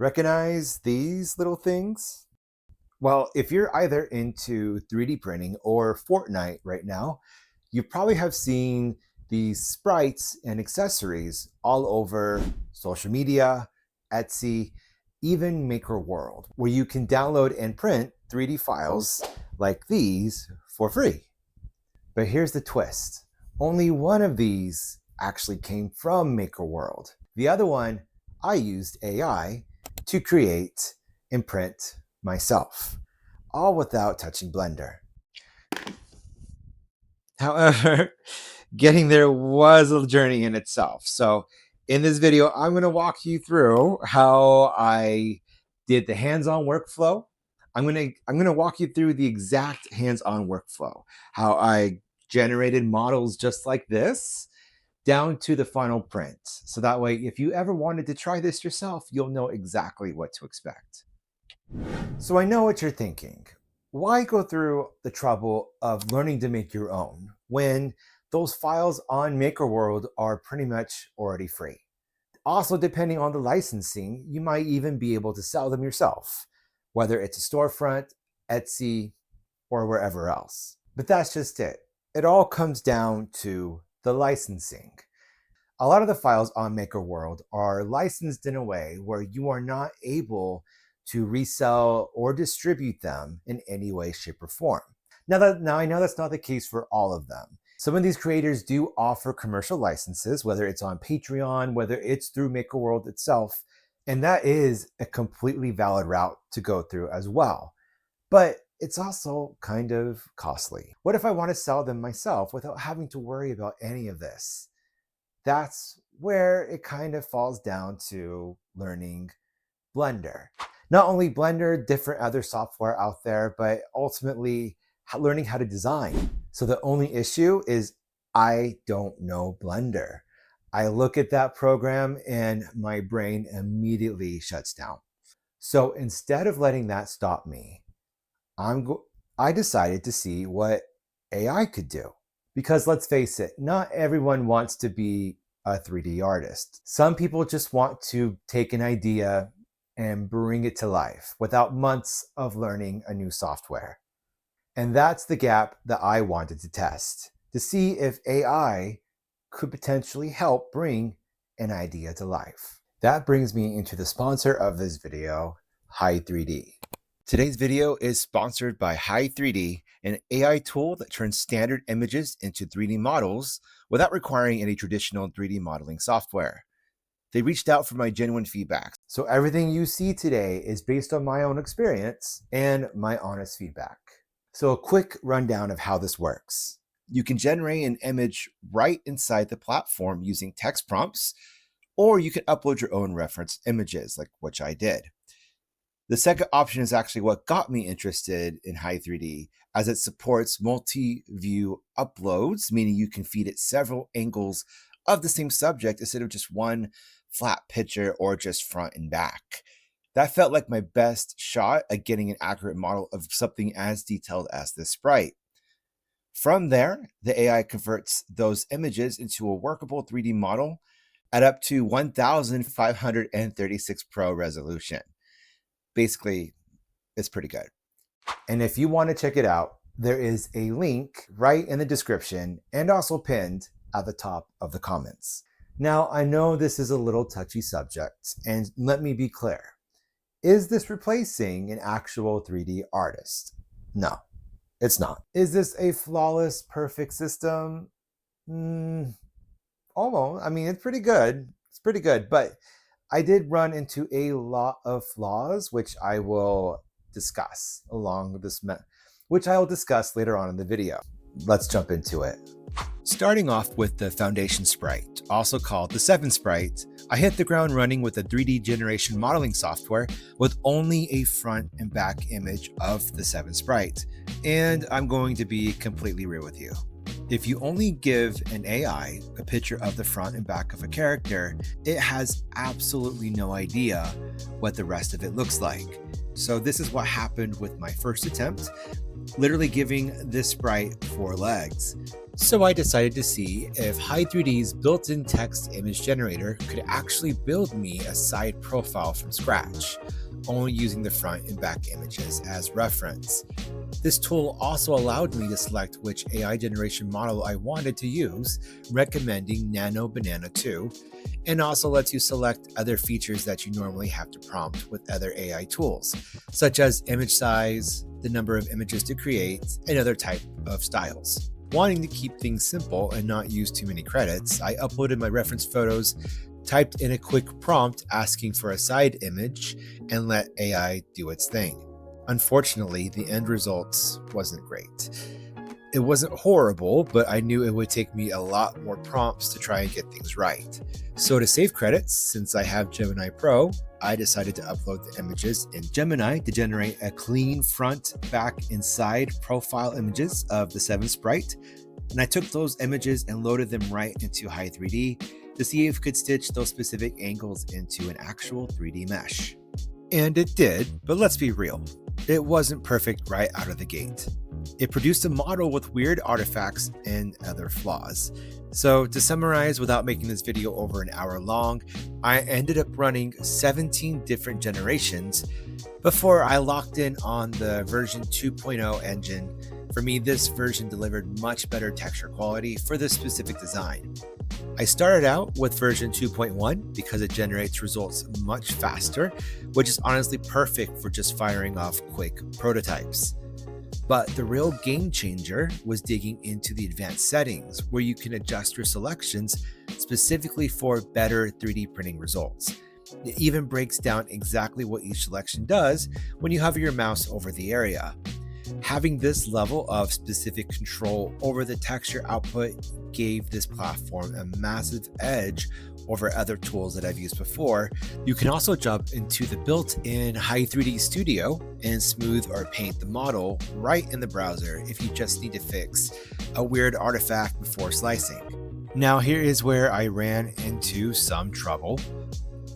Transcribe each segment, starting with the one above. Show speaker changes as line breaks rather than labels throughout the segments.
Recognize these little things? Well, if you're either into 3D printing or Fortnite right now, you probably have seen these sprites and accessories all over social media, Etsy, even Maker World, where you can download and print 3D files like these for free. But here's the twist. Only one of these actually came from Maker World. The other one, I used AI to create and print myself, all without touching Blender. However, getting there was a journey in itself. So in this video, I'm going to walk you through how I did the hands-on workflow. I'm going to walk you through the exact hands-on workflow, how I generated models just like this down to the final print. So that way, if you ever wanted to try this yourself, you'll know exactly what to expect. So I know what you're thinking. Why go through the trouble of learning to make your own when those files on MakerWorld are pretty much already free? Also, depending on the licensing, you might even be able to sell them yourself, whether it's a storefront, Etsy, or wherever else. But that's just it. It all comes down to the licensing. A lot of the files on MakerWorld are licensed in a way where you are not able to resell or distribute them in any way, shape, or form. Now I know that's not the case for all of them. Some of these creators do offer commercial licenses, whether it's on Patreon, whether it's through MakerWorld itself, and that is a completely valid route to go through as well. But it's also kind of costly. What if I want to sell them myself without having to worry about any of this? That's where it kind of falls down to learning Blender. Not only Blender, different other software out there, but ultimately learning how to design. So the only issue is I don't know Blender. I look at that program and my brain immediately shuts down. So instead of letting that stop me, I decided to see what AI could do. Because let's face it, not everyone wants to be a 3D artist. Some people just want to take an idea and bring it to life without months of learning a new software. And that's the gap that I wanted to test, to see if AI could potentially help bring an idea to life. That brings me into the sponsor of this video, Hi3D. Today's video is sponsored by Hi3D, an AI tool that turns standard images into 3D models without requiring any traditional 3D modeling software. They reached out for my genuine feedback. So everything you see today is based on my own experience and my honest feedback. So a quick rundown of how this works. You can generate an image right inside the platform using text prompts, or you can upload your own reference images, like which I did. The second option is actually what got me interested in Hi3D, as it supports multi-view uploads, meaning you can feed it several angles of the same subject instead of just one flat picture or just front and back. That felt like my best shot at getting an accurate model of something as detailed as this sprite. From there, the AI converts those images into a workable 3D model at up to 1536 Pro resolution. Basically, it's pretty good. And if you want to check it out, there is a link right in the description and also pinned at the top of the comments. Now, I know this is a little touchy subject, and let me be clear. Is this replacing an actual 3D artist? No, it's not. Is this a flawless, perfect system? Almost. I mean, it's pretty good. It's pretty good, but I did run into a lot of flaws, which I will discuss which I will discuss later on in the video. Let's jump into it. Starting off with the foundation sprite, also called the 7 sprite, I hit the ground running with a 3D generation modeling software with only a front and back image of the 7 sprite. And I'm going to be completely real with you. If you only give an AI a picture of the front and back of a character, it has absolutely no idea what the rest of it looks like. So this is what happened with my first attempt, literally giving this sprite 4 legs. So I decided to see if Hi3D's built-in text image generator could actually build me a side profile from scratch, only using the front and back images as reference. This tool also allowed me to select which AI generation model I wanted to use, recommending Nano Banana 2, and also lets you select other features that you normally have to prompt with other AI tools, such as image size, the number of images to create, and other type of styles. Wanting to keep things simple and not use too many credits, I uploaded my reference photos, typed in a quick prompt asking for a side image, and let AI do its thing. Unfortunately, the end results wasn't great. It wasn't horrible, but I knew it would take me a lot more prompts to try and get things right. So to save credits, since I have Gemini Pro, I decided to upload the images in Gemini to generate a clean front, back, and side profile images of the 7 Sprite. And I took those images and loaded them right into Hi3D to see if it could stitch those specific angles into an actual 3D mesh. And it did, but let's be real, it wasn't perfect right out of the gate. It produced a model with weird artifacts and other flaws. So to summarize, without making this video over an hour long, I ended up running 17 different generations before I locked in on the version 2.0 engine. For me, this version delivered much better texture quality for this specific design. I started out with version 2.1 because it generates results much faster, which is honestly perfect for just firing off quick prototypes. But the real game changer was digging into the advanced settings where you can adjust your selections specifically for better 3D printing results. It even breaks down exactly what each selection does when you hover your mouse over the area. Having this level of specific control over the texture output gave this platform a massive edge over other tools that I've used before. You can also jump into the built-in Hi3D Studio and smooth or paint the model right in the browser if you just need to fix a weird artifact before slicing. Now here is where I ran into some trouble.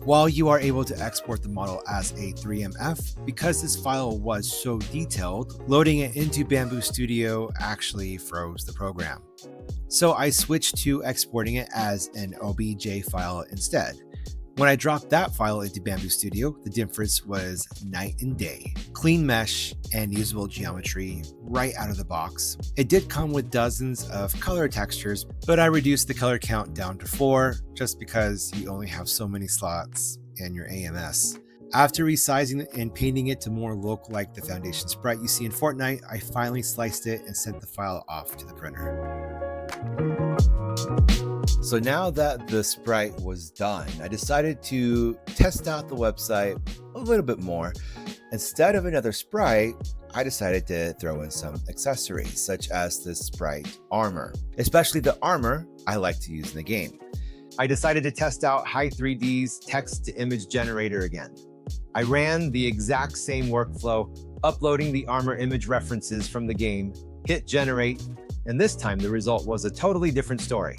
While you are able to export the model as a 3MF, because this file was so detailed, loading it into Bambu Studio actually froze the program. So I switched to exporting it as an OBJ file instead. When I dropped that file into Bambu Studio, the difference was night and day. Clean mesh and usable geometry right out of the box. It did come with dozens of color textures, but I reduced the color count down to 4 just because you only have so many slots in your AMS. After resizing it and painting it to more look like the foundation sprite you see in Fortnite, I finally sliced it and sent the file off to the printer. So now that the sprite was done, I decided to test out the website a little bit more. Instead of another sprite, I decided to throw in some accessories, such as this sprite armor, especially the armor I like to use in the game. I decided to test out Hi3D's text-to-image generator again. I ran the exact same workflow, uploading the armor image references from the game, hit generate, and this time the result was a totally different story.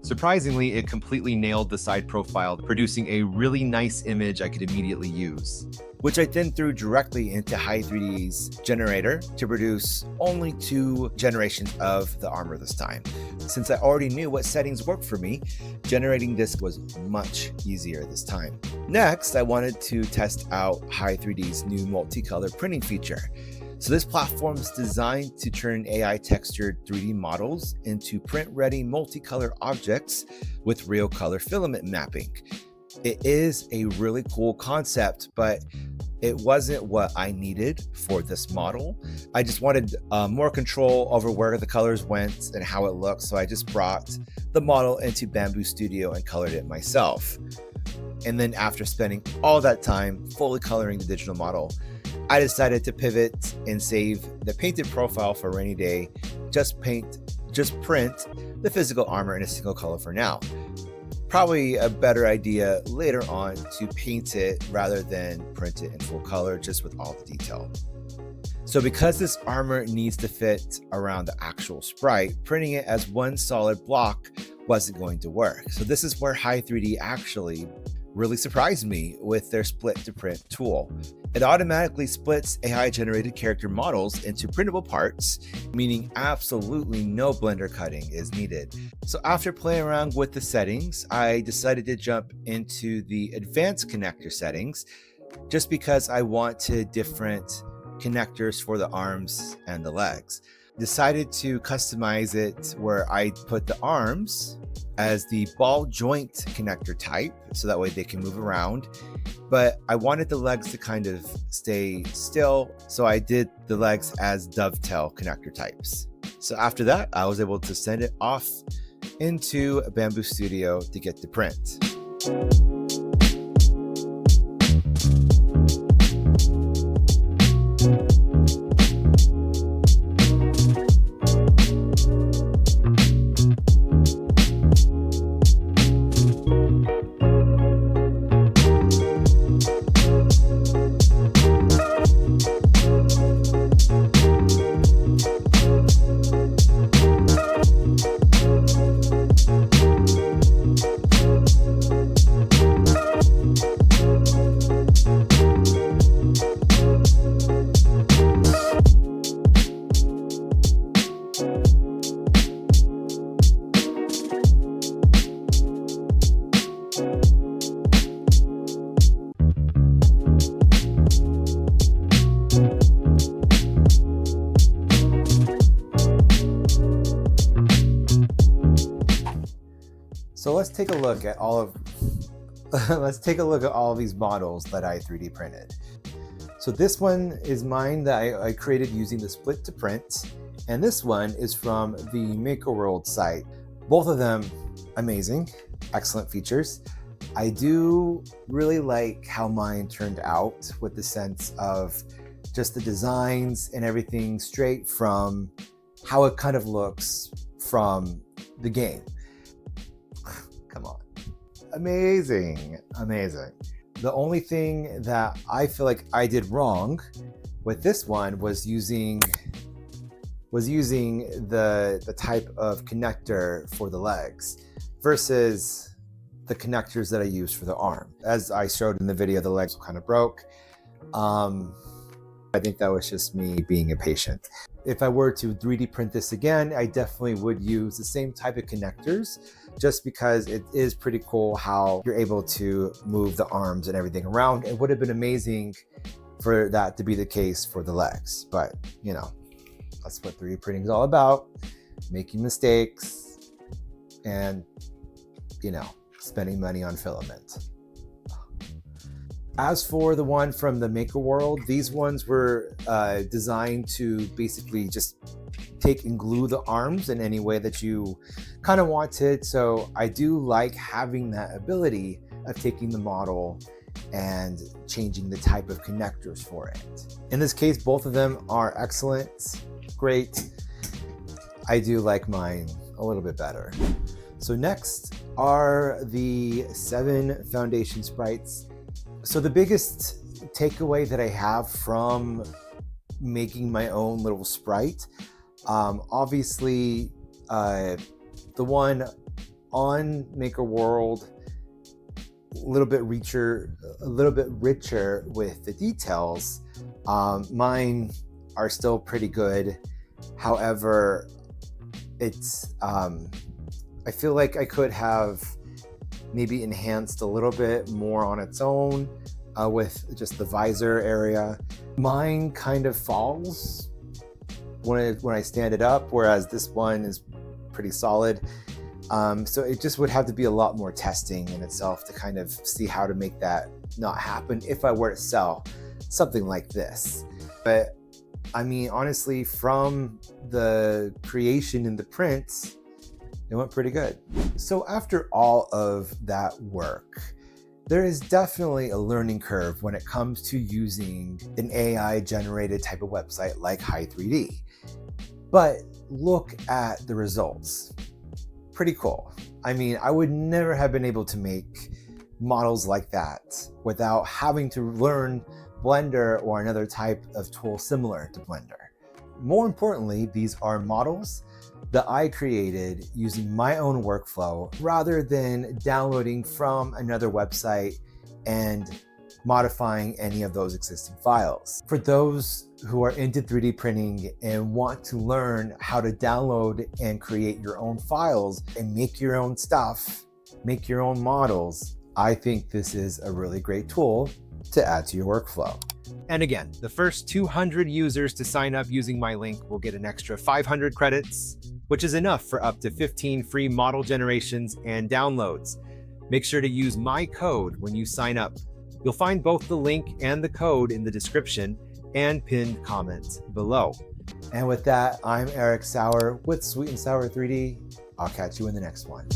Surprisingly, it completely nailed the side profile, producing a really nice image I could immediately use, which I then threw directly into Hi3D's generator to produce only 2 generations of the armor this time. Since I already knew what settings worked for me, generating this was much easier this time. Next, I wanted to test out Hi3D's new multicolor printing feature. So this platform is designed to turn AI textured 3D models into print-ready multicolor objects with real color filament mapping. It is a really cool concept, but it wasn't what I needed for this model. I just wanted more control over where the colors went and how it looked, so I just brought the model into Bambu Studio and colored it myself. And then after spending all that time fully coloring the digital model, I decided to pivot and save the painted profile for a rainy day, just print the physical armor in a single color for now. Probably a better idea later on to paint it rather than print it in full color, just with all the detail. So because this armor needs to fit around the actual sprite, printing it as one solid block wasn't going to work. So this is where Hi3D actually really surprised me with their split to print tool. It automatically splits AI generated character models into printable parts, meaning absolutely no blender cutting is needed. So after playing around with the settings, I decided to jump into the advanced connector settings just because I wanted different connectors for the arms and the legs. Decided to customize it where I put the arms as the ball joint connector type, so that way they can move around. But I wanted the legs to kind of stay still, so I did the legs as dovetail connector types. So after that, I was able to send it off into Bambu Studio to get the print. So let's take a look at all of these models that I 3D printed. So this one is mine that I created using the split to print, and this one is from the Maker World site. Both of them amazing, excellent features. I do really like how mine turned out, with the sense of just the designs and everything straight from how it kind of looks from the game. Come on. Amazing, amazing. The only thing that I feel like I did wrong with this one was using the type of connector for the legs versus the connectors that I used for the arm. As I showed in the video, the legs kind of broke. I think that was just me being impatient. If I were to 3D print this again, I definitely would use the same type of connectors, just because it is pretty cool how you're able to move the arms and everything around. It would have been amazing for that to be the case for the legs, but you know, that's what 3D printing is all about, making mistakes and, you know, spending money on filament. As for the one from the Maker World, these ones were designed to basically just take and glue the arms in any way that you kind of wanted. So I do like having that ability of taking the model and changing the type of connectors for it. In this case, both of them are excellent, great. I do like mine a little bit better. So next are the 7 foundation sprites. So the biggest takeaway that I have from making my own little sprite, obviously the one on Maker World, a little bit richer with the details. Mine are still pretty good. However, it's I feel like I could have maybe enhanced a little bit more on its own with just the visor area. Mine kind of falls when I stand it up, whereas this one is pretty solid. So it just would have to be a lot more testing in itself to kind of see how to make that not happen if I were to sell something like this. But I mean, honestly, from the creation and the prints, it went pretty good. So after all of that work, there is definitely a learning curve when it comes to using an AI generated type of website like Hi3D. But look at the results. Pretty cool. I mean, I would never have been able to make models like that without having to learn Blender or another type of tool similar to Blender. More importantly, these are models that I created using my own workflow rather than downloading from another website and modifying any of those existing files. For those who are into 3D printing and want to learn how to download and create your own files and make your own stuff, make your own models, I think this is a really great tool to add to your workflow. And again, the first 200 users to sign up using my link will get an extra 500 credits, which is enough for up to 15 free model generations and downloads. Make sure to use my code when you sign up. You'll find both the link and the code in the description and pinned comment below. And with that, I'm Eric Sauer with Sweet and Sour 3D. I'll catch you in the next one.